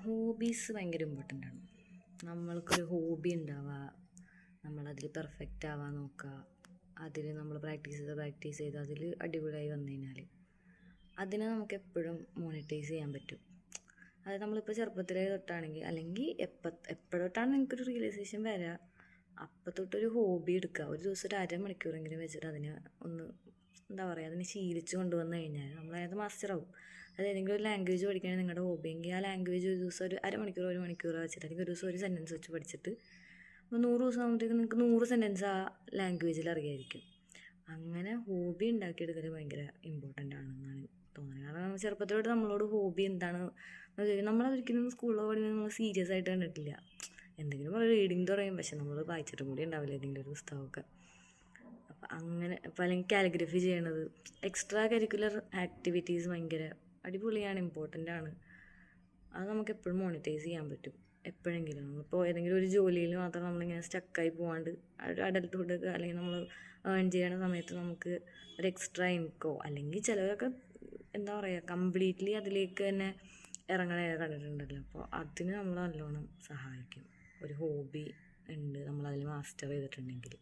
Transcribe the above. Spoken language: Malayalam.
ഹോബീസ് ഭയങ്കര ഇമ്പോർട്ടൻ്റ് ആണ്. നമ്മൾക്കൊരു ഹോബി ഉണ്ടാവുക, നമ്മളതിൽ പെർഫെക്റ്റ് ആവാൻ നോക്കുക, അതിൽ നമ്മൾ പ്രാക്ടീസ് ചെയ്ത് അതിൽ അടിപൊളിയായി വന്നു കഴിഞ്ഞാൽ അതിനെ നമുക്ക് എപ്പോഴും മോണിറ്റൈസ് ചെയ്യാൻ പറ്റും. അതായത് നമ്മളിപ്പോൾ ചെറുപ്പത്തിലേ തൊട്ടാണെങ്കിൽ അല്ലെങ്കിൽ എപ്പോഴൊട്ടാണ് നിങ്ങൾക്കൊരു റിയലൈസേഷൻ വരിക, അപ്പം തൊട്ടൊരു ഹോബി എടുക്കുക. ഒരു ദിവസം ഒരു അരമണിക്കൂറെങ്കിലും വെച്ചിട്ട് അതിനെ ഒന്ന് എന്താ പറയുക, അതിനെ ശീലിച്ച് കൊണ്ടുവന്നു കഴിഞ്ഞാൽ നമ്മളത് മാസ്റ്ററാവും. അത് ഏതെങ്കിലും ഒരു ലാംഗ്വേജ് പഠിക്കുകയാണെങ്കിൽ നിങ്ങളുടെ ഹോബിയെങ്കിൽ ആ ലാംഗ്വേജ് ഒരു ദിവസം ഒരു ഒരു മണിക്കൂർ വെച്ചിട്ട് അല്ലെങ്കിൽ ഒരു ദിവസം ഒരു സെൻറ്റൻസ് വെച്ച് പഠിച്ചിട്ട് അപ്പോൾ 100 ദിവസം ആകുമ്പോഴത്തേക്ക് നിങ്ങൾക്ക് 100 സെൻറ്റൻസ് ആ ലാംഗ്വേജിൽ അറിയായിരിക്കും. അങ്ങനെ ഹോബി ഉണ്ടാക്കിയെടുക്കൽ ഭയങ്കര ഇമ്പോർട്ടൻ്റ് ആണെന്നാണ് തോന്നുന്നത്. കാരണം ചെറുപ്പത്തിലോട്ട് നമ്മളോട് ഹോബി എന്താണ് നമ്മളതൊരിക്കലും സ്കൂളിലോ പഠിക്കുമ്പോൾ നമ്മൾ സീരിയസ് ആയിട്ട് കണ്ടിട്ടില്ല. എന്തെങ്കിലും റീഡിങ് പറയും, പക്ഷെ നമ്മൾ വായിച്ചിട്ടും കൂടി ഉണ്ടാവില്ല ഏതെങ്കിലും ഒരു പുസ്തകമൊക്കെ. അപ്പം അങ്ങനെ ഇപ്പം അല്ലെങ്കിൽ കാലിഗ്രഫി ചെയ്യണത്, എക്സ്ട്രാ കരിക്കുലർ ആക്ടിവിറ്റീസ് ഭയങ്കര അടിപൊളിയാണ്, ഇമ്പോർട്ടൻ്റ് ആണ്. അത് നമുക്ക് എപ്പോഴും മോണിറ്റൈസ് ചെയ്യാൻ പറ്റും. എപ്പോഴെങ്കിലും ഇപ്പോൾ ഏതെങ്കിലും ഒരു ജോലിയിൽ മാത്രം നമ്മളിങ്ങനെ സ്റ്റക്കായി പോകാണ്ട് അഡൽട്ട്ഹുഡ് അല്ലെങ്കിൽ നമ്മൾ ഏൺ ചെയ്യണ സമയത്ത് നമുക്ക് ഒരു എക്സ്ട്രാ ഇൻകോ അല്ലെങ്കിൽ ചിലവരൊക്കെ എന്താ പറയുക കംപ്ലീറ്റ്ലി അതിലേക്ക് തന്നെ ഇറങ്ങണ കണ്ടിട്ടുണ്ടല്ലോ. അപ്പോൾ അതിന് നമ്മൾ നല്ലോണം സഹായിക്കും ഒരു ഹോബി ഉണ്ട്, നമ്മളതിൽ മാസ്റ്റർ ചെയ്തിട്ടുണ്ടെങ്കിൽ.